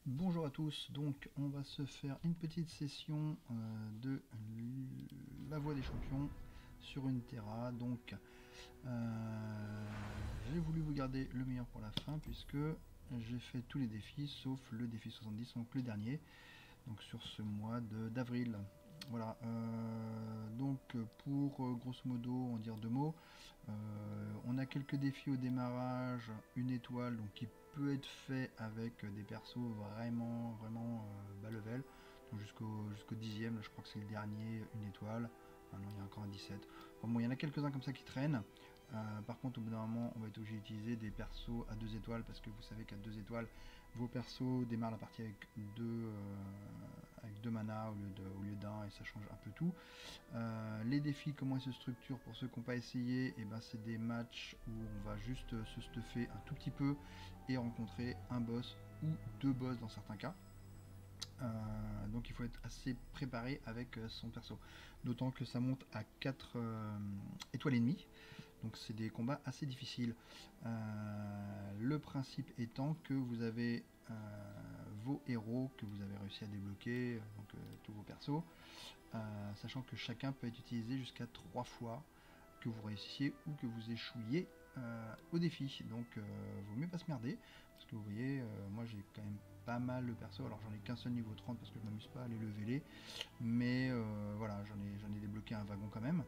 Bonjour à tous, donc on va se faire une petite session de la voie des champions sur une Terra. Donc j'ai voulu vous garder le meilleur pour la fin puisque j'ai fait tous les défis sauf le défi 70, donc le dernier, donc sur ce mois d'avril. Voilà, donc pour grosso modo en dire deux mots, on a quelques défis au démarrage, une étoile donc qui peut être fait avec des persos vraiment bas level, donc jusqu'au 10e, je crois que c'est le dernier, une étoile. Ah non, il y a encore un 17. Enfin, bon, il y en a quelques-uns comme ça qui traînent. Par contre, au bout d'un moment, on va être obligé d'utiliser des persos à 2 étoiles parce que vous savez qu'à 2 étoiles, vos persos démarrent la partie avec deux mana au lieu d'un, et ça change un peu tout. Les défis, comment ils se structurent pour ceux qui n'ont pas essayé, et ben c'est des matchs où on va juste se stuffer un tout petit peu et rencontrer un boss ou deux boss dans certains cas. Donc il faut être assez préparé avec son perso. D'autant que ça monte à 4 étoiles et demie. Donc c'est des combats assez difficiles. Le principe étant que vous avez vos héros que vous avez réussi à débloquer, donc tous vos persos, sachant que chacun peut être utilisé jusqu'à 3 fois, que vous réussissiez ou que vous échouiez au défi. Donc vaut mieux pas se merder, parce que vous voyez, moi j'ai quand même pas mal de persos, alors j'en ai qu'un seul niveau 30 parce que je m'amuse pas à les leveler, mais voilà, j'en ai débloqué un wagon quand même.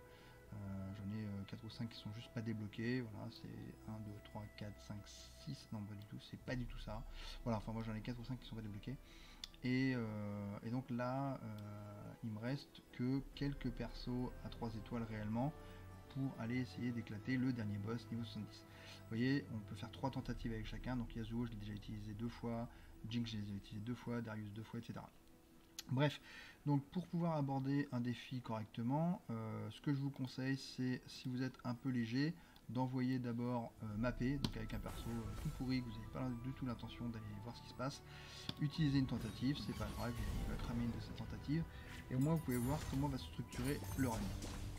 J'en ai 4 ou 5 qui sont juste pas débloqués, voilà, c'est 1, 2, 3, 4, 5, 6, non pas du tout, c'est pas du tout ça. Voilà, enfin moi j'en ai 4 ou 5 qui sont pas débloqués. Et donc là, il me reste que quelques persos à 3 étoiles réellement pour aller essayer d'éclater le dernier boss niveau 70. Vous voyez, on peut faire 3 tentatives avec chacun, donc Yasuo je l'ai déjà utilisé 2 fois, Jinx je l'ai déjà utilisé 2 fois, Darius 2 fois, etc. Bref, donc pour pouvoir aborder un défi correctement, ce que je vous conseille, c'est, si vous êtes un peu léger, d'envoyer d'abord mapper, donc avec un perso tout pourri, que vous n'avez pas du tout l'intention d'aller voir ce qui se passe. Utiliser une tentative, c'est pas grave, il va cramer une de ces tentatives, et au moins vous pouvez voir comment va se structurer le run.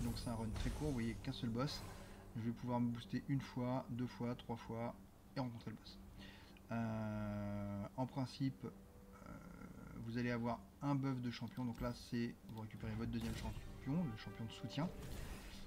Donc c'est un run très court, vous voyez qu'un seul boss, je vais pouvoir me booster une fois, deux fois, trois fois, et rencontrer le boss. En principe, vous allez avoir un buff de champion, donc là c'est vous récupérez votre deuxième champion, le champion de soutien.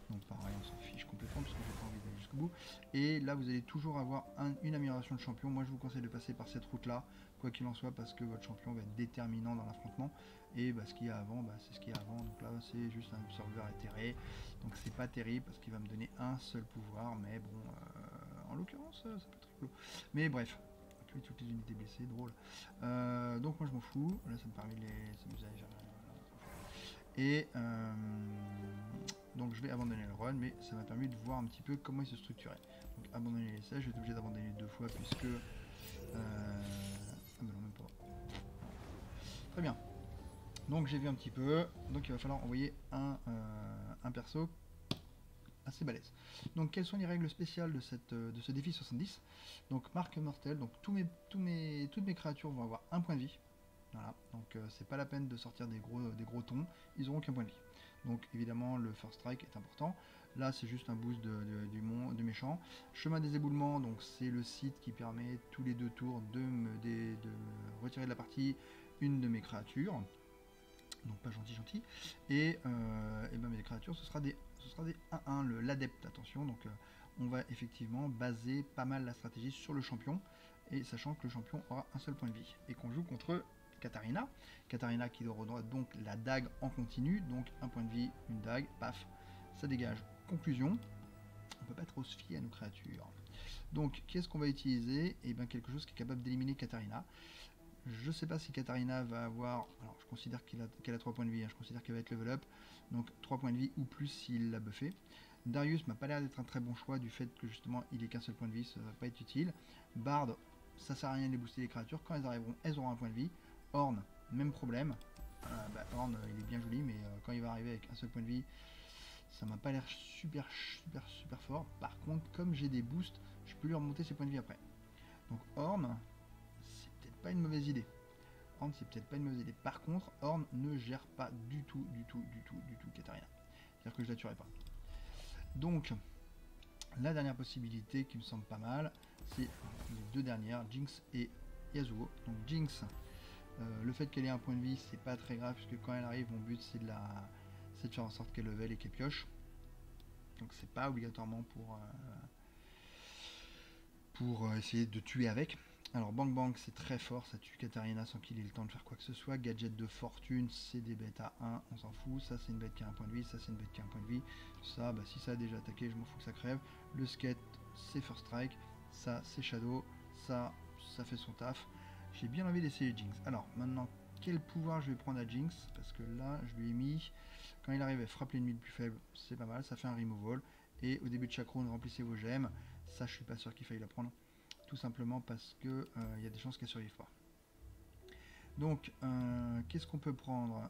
Donc pareil, on s'en fiche complètement parce que j'ai pas envie d'aller jusqu'au bout. Et là vous allez toujours avoir une amélioration de champion. Moi je vous conseille de passer par cette route là, quoi qu'il en soit, parce que votre champion va être déterminant dans l'affrontement. Et ce qu'il y a avant, c'est ce qu'il y a avant. Donc là c'est juste un absorbeur éthéré. Donc c'est pas terrible parce qu'il va me donner un seul pouvoir, mais bon, en l'occurrence ça peut être rigolo. Mais bref, toutes les unités blessées, drôle. Donc moi je m'en fous, là ça me permet de s'amuser à gérer. Et donc je vais abandonner le run, mais ça m'a permis de voir un petit peu comment il se structurait. Donc abandonner les sièges, je vais être obligé d'abandonner deux fois puisque... Ah ben non, même pas. Très bien. Donc j'ai vu un petit peu, donc il va falloir envoyer un perso assez balèze. Donc quelles sont les règles spéciales de ce défi 70? Donc marque mortelle, donc toutes mes créatures vont avoir un point de vie. Voilà, donc c'est pas la peine de sortir des gros tons, ils auront qu'un point de vie. Donc évidemment le first strike est important. Là c'est juste un boost du méchant. Chemin des éboulements, donc c'est le site qui permet tous les 2 tours de me retirer de la partie une de mes créatures. Donc pas gentil. Et ben mes créatures ce sera des 1-1, l'adepte, attention, donc on va effectivement baser pas mal la stratégie sur le champion, et sachant que le champion aura un seul point de vie, et qu'on joue contre Katarina qui aura donc la dague en continu, donc un point de vie, une dague, paf, ça dégage. Conclusion, on peut pas trop se fier à nos créatures. Donc qu'est-ce qu'on va utiliser? Et bien quelque chose qui est capable d'éliminer Katarina. Je sais pas si Katarina va avoir, alors je considère qu'elle a 3 points de vie, je considère qu'elle va être level up, donc 3 points de vie ou plus s'il l'a buffé. Darius m'a pas l'air d'être un très bon choix du fait que justement il est qu'un seul point de vie, ça va pas être utile. Bard, ça sert à rien de les booster les créatures, quand elles arriveront, elles auront un point de vie. Ornn, même problème. Ornn, il est bien joli, mais quand il va arriver avec un seul point de vie, ça m'a pas l'air super fort. Par contre, comme j'ai des boosts, je peux lui remonter ses points de vie après. Donc Ornn, c'est peut-être pas une mauvaise idée. Ornn, c'est peut-être pas une mauvaise idée. Par contre, Ornn ne gère pas du tout Katarina. C'est-à-dire que je la tuerai pas. Donc, la dernière possibilité qui me semble pas mal, c'est les deux dernières, Jinx et Yasuo. Donc Jinx, Le fait qu'elle ait un point de vie, c'est pas très grave, puisque quand elle arrive, mon but c'est de faire en sorte qu'elle level et qu'elle pioche. Donc c'est pas obligatoirement pour essayer de tuer avec. Alors Bang Bang c'est très fort, ça tue Katarina sans qu'il ait le temps de faire quoi que ce soit. Gadget de fortune, c'est des bêtes à 1, on s'en fout. Ça c'est une bête qui a un point de vie, ça c'est une bête qui a un point de vie. Ça, bah, si ça a déjà attaqué, je m'en fous que ça crève. Le skate, c'est First Strike. Ça c'est Shadow, ça fait son taf. J'ai bien envie d'essayer Jinx. Alors maintenant, quel pouvoir je vais prendre à Jinx? Parce que là, je lui ai mis, quand il arrive, elle frappe l'ennemi le plus faible, c'est pas mal, ça fait un removal. Et au début de chaque round, remplissez vos gemmes. Ça, je suis pas sûr qu'il faille la prendre. Tout simplement parce que y a des chances qu'elle ne survive pas. Donc, qu'est-ce qu'on peut prendre?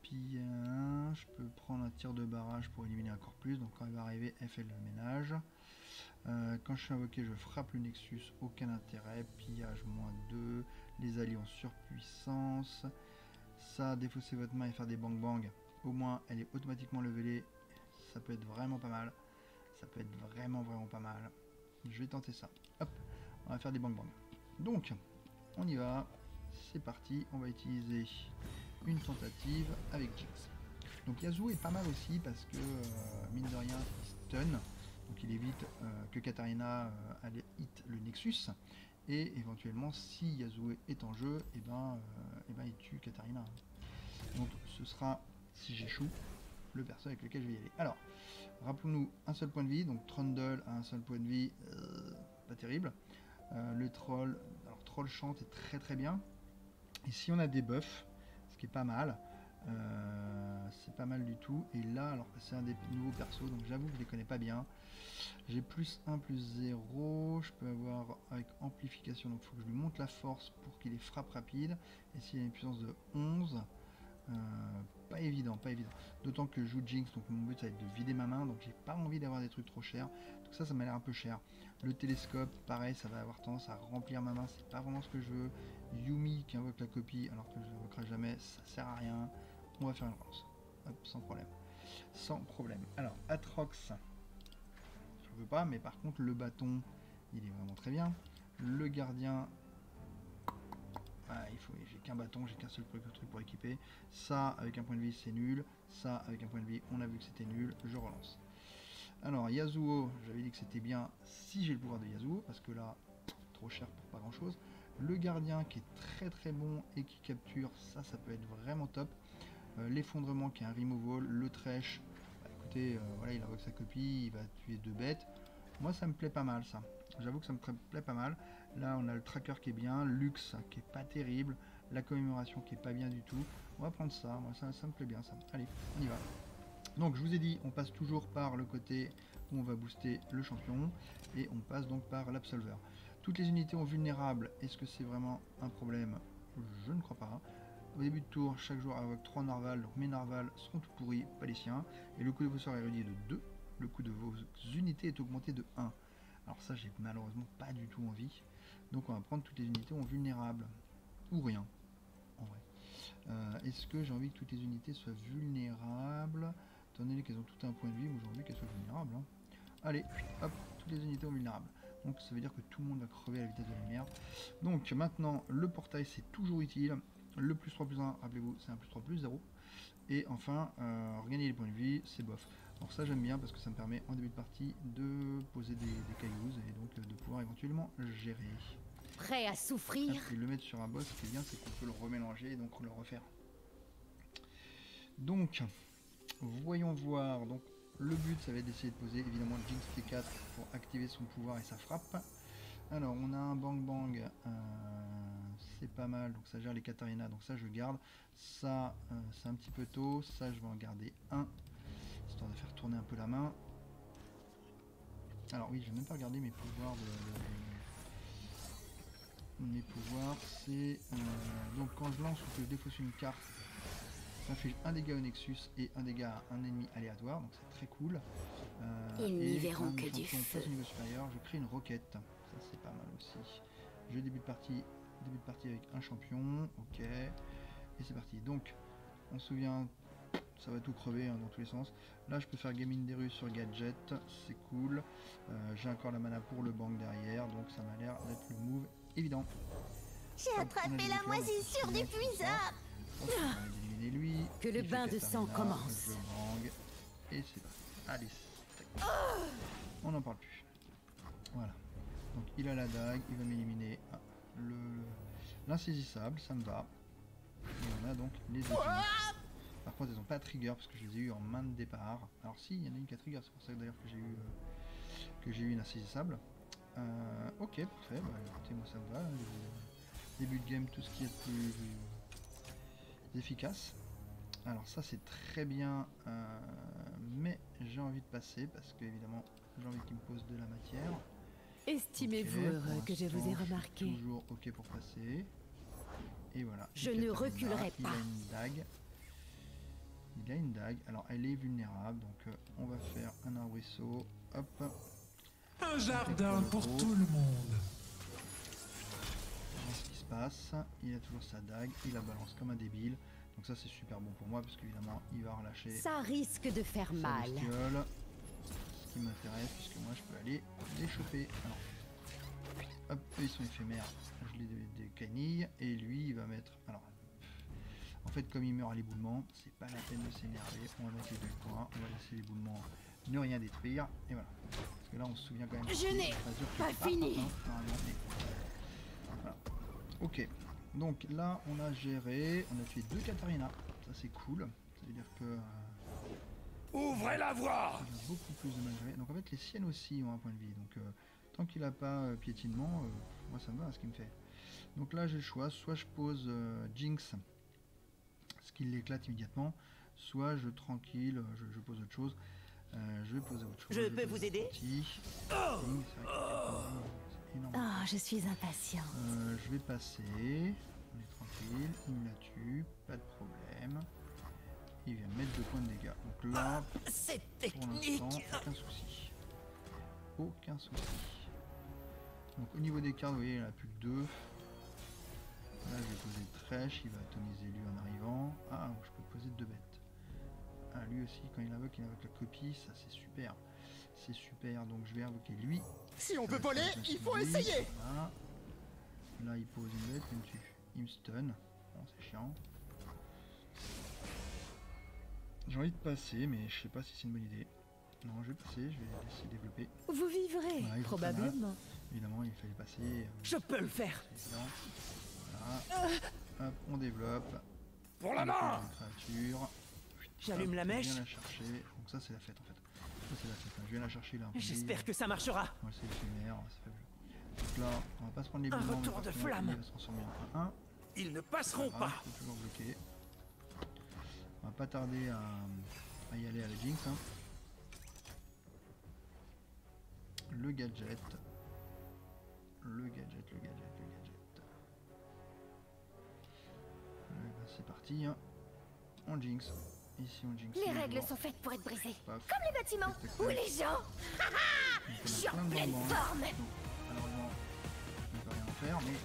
Puis, je peux prendre un tir de barrage pour éliminer encore plus. Donc, quand elle va arriver, elle fait le ménage. Quand je suis invoqué, je frappe le Nexus, aucun intérêt. Pillage, -2. Les alliés en surpuissance. Ça, défausser votre main et faire des bang bang. Au moins, elle est automatiquement levelée. Ça peut être vraiment pas mal. Ça peut être vraiment pas mal. Je vais tenter ça. Hop, on va faire des bang bang. Donc, on y va. C'est parti. On va utiliser une tentative avec Jinx. Donc Yasuo est pas mal aussi parce que, mine de rien, il stun. Donc il évite que Katarina allait hit le Nexus. Et éventuellement, si Yasuo est en jeu, et ben il tue Katarina. Donc ce sera, si j'échoue, le perso avec lequel je vais y aller. Alors, rappelons-nous, un seul point de vie, donc Trundle a un seul point de vie, pas terrible. Le troll, alors troll chante est très bien. Et si on a des buffs, ce qui est pas mal, c'est pas mal du tout. Et là, alors c'est un des nouveaux persos, donc j'avoue que je les connais pas bien. J'ai +1, +0, je peux avoir avec amplification, donc il faut que je lui monte la force pour qu'il ait frappe rapide. Et s'il a une puissance de 11, pas évident. D'autant que je joue Jinx, donc mon but ça va être de vider ma main, donc j'ai pas envie d'avoir des trucs trop chers. Donc ça m'a l'air un peu cher. Le télescope, pareil, ça va avoir tendance à remplir ma main, c'est pas vraiment ce que je veux. Yumi qui invoque la copie alors que je ne l'invoquerai jamais, ça sert à rien. On va faire une relance. Hop, sans problème. Alors, Atrox, je veux pas, mais par contre le bâton, il est vraiment très bien. Le gardien, j'ai qu'un bâton, j'ai qu'un seul truc pour équiper. Ça, avec un point de vie, c'est nul. Ça, avec un point de vie, on a vu que c'était nul. Je relance. Alors, Yasuo, j'avais dit que c'était bien si j'ai le pouvoir de Yasuo, parce que là, trop cher pour pas grand chose. Le gardien qui est très bon et qui capture, ça peut être vraiment top. L'effondrement qui est un removal. Le trèche, bah, écoutez, voilà, il invoque sa copie, il va tuer 2 bêtes. Moi, ça me plaît pas mal, ça. J'avoue que ça me plaît pas mal. Là, on a le tracker qui est bien, Lux qui est pas terrible, la commémoration qui est pas bien du tout. On va prendre ça, moi ça me plaît bien ça. Allez, on y va. Donc, je vous ai dit, on passe toujours par le côté où on va booster le champion, et on passe donc par l'absolver. Toutes les unités ont vulnérable, est-ce que c'est vraiment un problème? Je ne crois pas. Au début de tour, chaque joueur invoque 3 narvals, donc mes narvals seront tout pourris, pas les siens, et le coût de vos sorts est réduit de 2. Le coût de vos unités est augmenté de 1. Alors ça, j'ai malheureusement pas du tout envie. Donc on va prendre toutes les unités en vulnérable. Ou rien, en vrai. Est-ce que j'ai envie que toutes les unités soient vulnérables? Étant donné qu'elles ont tout un point de vie, moi j'ai envie qu'elles soient vulnérables. Hein. Allez, hop, toutes les unités sont vulnérables. Donc ça veut dire que tout le monde va crever à la vitesse de la lumière. Donc maintenant, le portail c'est toujours utile. Le +3/+1, rappelez-vous, c'est un +3/+0. Et enfin, regagner les points de vie, c'est bof. Alors ça j'aime bien parce que ça me permet en début de partie de poser des cailloux et donc de pouvoir éventuellement gérer. Prêt à souffrir. Et le mettre sur un boss, ce qui est bien, c'est qu'on peut le remélanger et donc le refaire. Donc, voyons voir. Donc, le but, ça va être d'essayer de poser évidemment le Jinx T4 pour activer son pouvoir et sa frappe. Alors, on a un Bang Bang, c'est pas mal, donc ça gère les Katarina, donc ça je garde. Ça, c'est un petit peu tôt, ça je vais en garder un, histoire de faire tourner un peu la main. Alors oui, je vais même pas regarder mes pouvoirs mes pouvoirs, c'est... donc quand je lance ou que je défausse une carte, ça fait un dégât au Nexus et un dégât à un ennemi aléatoire, donc c'est très cool. Ils n'y verront que du feu. Au niveau supérieur, je crée une roquette, ça c'est pas mal aussi. Je début de partie avec un champion, ok, et c'est parti. Donc, on se souvient, ça va tout crever hein, dans tous les sens. Là, je peux faire Gaming des rues sur Gadget, c'est cool. J'ai encore la mana pour le bank derrière, donc ça m'a l'air d'être le move évident. J'ai attrapé la moisissure du puisard. On va éliminer lui. Que le Il bain fait de sang Katarina, commence. je bang. Et c'est parti. Allez, tac. On n'en parle plus. Voilà. Donc il a la dague, il va m'éliminer l'insaisissable, ça me va. Et on a donc les deux. Par contre, elles n'ont pas trigger parce que je les ai eu en main de départ. Alors si, il y en a une qui a trigger, c'est pour ça d'ailleurs que j'ai eu une insaisissable. Ok, parfait. Bah, écoutez, moi ça me va. Début de game, tout ce qui est plus efficace. Alors ça c'est très bien, mais j'ai envie de passer parce que évidemment j'ai envie qu'il me pose de la matière. Estimez-vous heureux que je vous ai remarqué. Toujours ok pour passer. Et voilà. Je ne reculerai pas. Il a une dague. Il a une dague. Alors elle est vulnérable, donc on va faire un arbrisseau. Hop. Un jardin pour tout le monde. Ce qui se passe, il a toujours sa dague, il la balance comme un débile. Donc ça c'est super bon pour moi parce qu'évidemment il va relâcher Ça risque de faire sa mal. bestiole. Ce qui m'intéresse puisque moi je peux aller les choper. Alors, hop, eux ils sont éphémères, je les décanille et lui il va mettre... Alors, en fait comme il meurt à l'éboulement, c'est pas la peine de s'énerver, on va mettre les 2 points, on va laisser l'éboulement ne rien détruire et voilà. Parce que là on se souvient quand même... Je n'ai pas fini. Voilà. Ok. Donc là, on a géré, on a tué 2 Katarina, ça c'est cool, ça veut dire que... Ouvrez la voie. il a beaucoup plus de mal géré. Donc en fait les siennes aussi ont un point de vie, donc tant qu'il n'a pas piétinement, moi ça me va ce qu'il me fait. Donc là j'ai le choix, soit je pose Jinx, ce qui l'éclate immédiatement, soit je tranquille, je pose autre chose. Je vais poser autre chose. Je peux vous aider? Oh, je suis impatient. Je vais passer, on est tranquille, il me la tue, pas de problème. Il vient mettre 2 points de dégâts. Donc là, C'est pour l'instant, aucun souci. Aucun souci. Donc au niveau des cartes, vous voyez, il n'y en a plus que 2. Là, je vais poser Trèche, il va atomiser lui en arrivant. Ah, je peux poser 2 bêtes. Ah, lui aussi, quand il invoque la copie, ça c'est super. C'est super, donc je vais invoquer lui. Si on veut voler, il faut essayer. Voilà. Là, il pose une bête, il me tue. Il me stun. Bon, c'est chiant. J'ai envie de passer, mais je sais pas si c'est une bonne idée. Non, je vais passer, je vais laisser développer. Vous vivrez, Voilà, probablement. Évidemment, il fallait passer. Je peux le faire. C'est évident. Voilà. Hop, on développe. Pour la main. Créature. J'allume la mèche. Je viens la chercher. Donc ça, c'est la fête en fait. Ça, c'est la fête. Je viens la chercher là. J'espère que ça marchera. Ouais, c'est éphémère, c'est faible. Donc là, on va pas se prendre les Un bouillons, retour mais par de contre, flamme. il va se transformer en 1-1. Ils ne passeront Voilà, pas. c'est toujours bloqué. On va pas tarder à y aller à la Jinx. Hein. Le gadget. Le gadget. C'est parti. Hein. On Jinx. Ici on Jinx. Les règles sont faites pour être brisées. Paf. Comme les bâtiments Tac, tac, ou tac. les gens. Donc, Sur on a plein de pleine bonbons. forme. Donc, malheureusement, je ne peux rien en faire, mais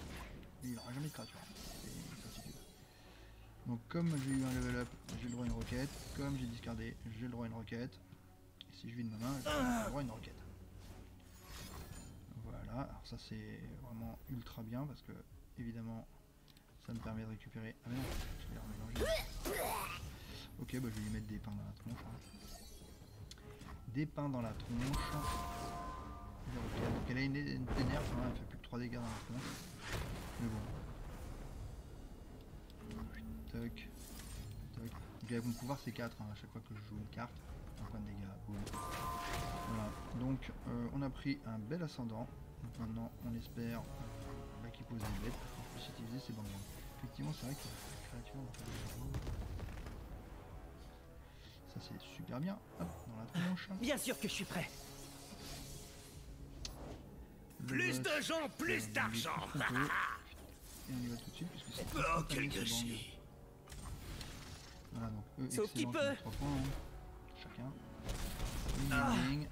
il n'aura jamais de créature. C'est une certitude. Donc comme j'ai eu un level up, j'ai le droit à une roquette. Comme j'ai discardé, j'ai le droit à une roquette. Et si je vide ma main, j'ai le droit à une roquette. Voilà, alors ça c'est vraiment ultra bien parce que évidemment ça me permet de récupérer. Ah mais non, je l'ai remélangé. Ok, bah je vais lui mettre des pains dans la tronche. Hein. Des pains dans la tronche. Donc elle a une nerf, hein, elle fait plus que 3 dégâts dans la tronche. Mais bon. Toc. Toc. Donc avec mon pouvoir c'est 4 hein, à chaque fois que je joue une carte. Un point de dégâts. Boum. Voilà. Donc on a pris un bel ascendant. Donc maintenant on espère qu'il pose des bêtes pour qu'on puisse utiliser ces bonbons. Effectivement c'est vrai qu'il y a des créatures dans le ça c'est super bien. Hop, dans la tronche. Bien sûr que je suis prêt. Plus de gens, plus d'argent. Et on y va tout de suite puisque c'est Oh, quel ce bang. gâchis. Voilà donc eux Sauf qu'il excellent, peut. 3 points hein, chacun. Ling,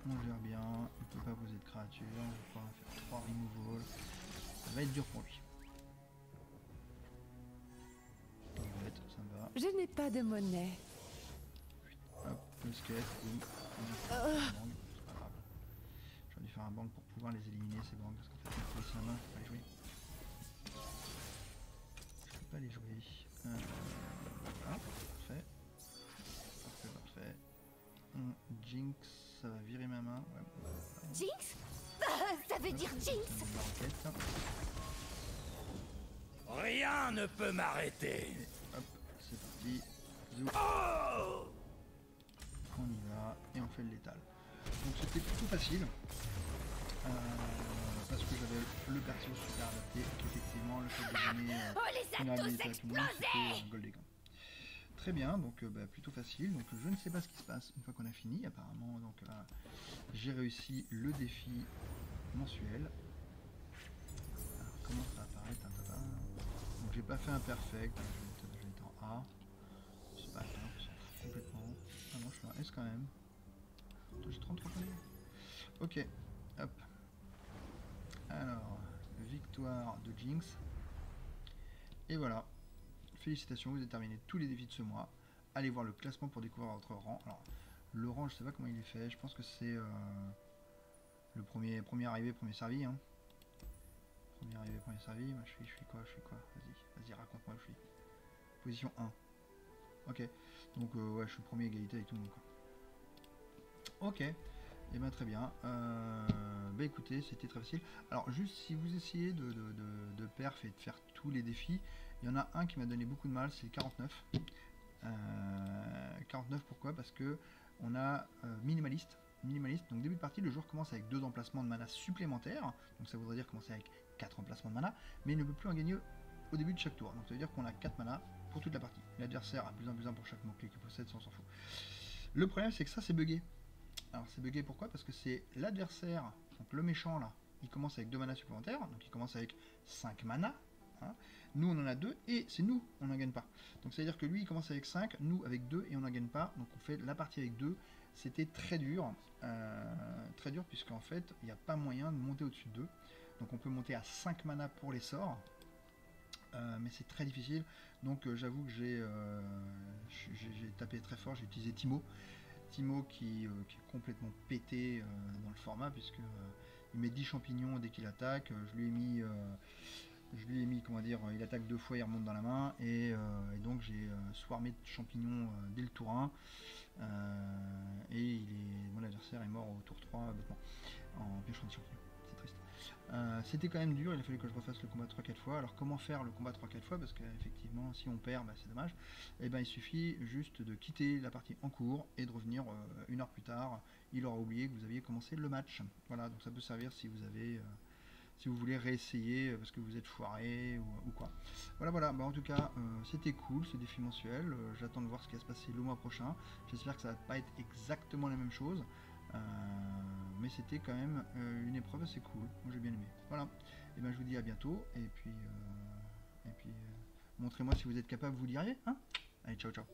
on gère bien, il peut pas poser de créature, on va pouvoir faire 3 removals. Ça va être dur pour lui. Bête, ça me va. Je n'ai pas de monnaie. Hop, le squelette, boum. C'est pas grave. J'aurais dû faire un bang pour pouvoir les éliminer ces bangs parce qu'en fait, il faut laisser la main, je peux pas les jouer. Jinx? Ça veut dire Jinx? Roquette. Rien ne peut m'arrêter. Hop, c'est parti. Zou. Oh! On y va et on fait le létal. Donc c'était plutôt facile. Parce que j'avais le perso super adapté, qu'effectivement le fait de donner On les a une tous habilité à tout le monde, explosés! c'était un Gold Egg. Très bien, donc plutôt facile. Donc je ne sais pas ce qui se passe une fois qu'on a fini. Apparemment, donc j'ai réussi le défi mensuel. Alors, comment ça apparaît? Donc j'ai pas fait un perfect, je vais être en A. C'est pas grave, on s'en fout complètement. Ah non, je suis en S quand même. J'ai 33 points. Ok, hop. Alors, victoire de Jinx. Et voilà. Félicitations, vous avez terminé tous les défis de ce mois. Allez voir le classement pour découvrir votre rang. Alors, le rang, je sais pas comment il est fait. Je pense que c'est le premier arrivé, premier servi. Hein. Premier arrivé, premier servi. Moi, je suis quoi? Vas-y, raconte-moi où je suis. Position 1. Ok. Donc, ouais, je suis premier égalité avec tout le monde. Quoi. Ok. Et bien très bien. Bah écoutez, c'était très facile. Alors juste si vous essayez de perf et de faire tous les défis, il y en a un qui m'a donné beaucoup de mal, c'est le 49. 49 pourquoi? Parce que on a minimaliste. Donc début de partie, le joueur commence avec 2 emplacements de mana supplémentaires. Donc ça voudrait dire commencer avec 4 emplacements de mana, mais il ne peut plus en gagner au début de chaque tour. Donc ça veut dire qu'on a 4 mana pour toute la partie. L'adversaire a plus un pour chaque mot-clé qu'il possède, ça on s'en fout. Le problème c'est que ça c'est buggé. Alors c'est bugué pourquoi? Parce que c'est l'adversaire, donc le méchant là, il commence avec 2 mana supplémentaires, donc il commence avec 5 mana, hein. Nous on en a 2 et c'est nous, on n'en gagne pas. Donc c'est à dire que lui il commence avec 5, nous avec 2 et on n'en gagne pas, donc on fait la partie avec 2, c'était très dur puisqu'en fait il n'y a pas moyen de monter au-dessus de 2, donc on peut monter à 5 mana pour les sorts, mais c'est très difficile, donc j'avoue que j'ai tapé très fort, j'ai utilisé Timo qui est complètement pété dans le format puisque il met 10 champignons dès qu'il attaque. Je lui ai mis comment dire, il attaque 2 fois, il remonte dans la main et donc j'ai swarmé de champignons dès le tour 1 et mon adversaire est mort au tour 3 bêtement en piochant des champignons. C'est triste. C'était quand même dur, il a fallu que je refasse le combat 3-4 fois. Alors comment faire le combat 3-4 fois? Parce qu'effectivement si on perd, bah, c'est dommage. Et ben il suffit juste de quitter la partie en cours et de revenir 1 heure plus tard. Il aura oublié que vous aviez commencé le match. Voilà, donc ça peut servir si vous avez si vous voulez réessayer parce que vous êtes foiré ou quoi. Voilà, bah, en tout cas c'était cool ce défi mensuel. J'attends de voir ce qui va se passer le mois prochain. J'espère que ça va pas être exactement la même chose. Mais c'était quand même une épreuve assez cool. Moi j'ai bien aimé. Voilà. Et ben je vous dis à bientôt. Et puis montrez-moi si vous êtes capable, vous diriez. Hein. Allez, ciao ciao.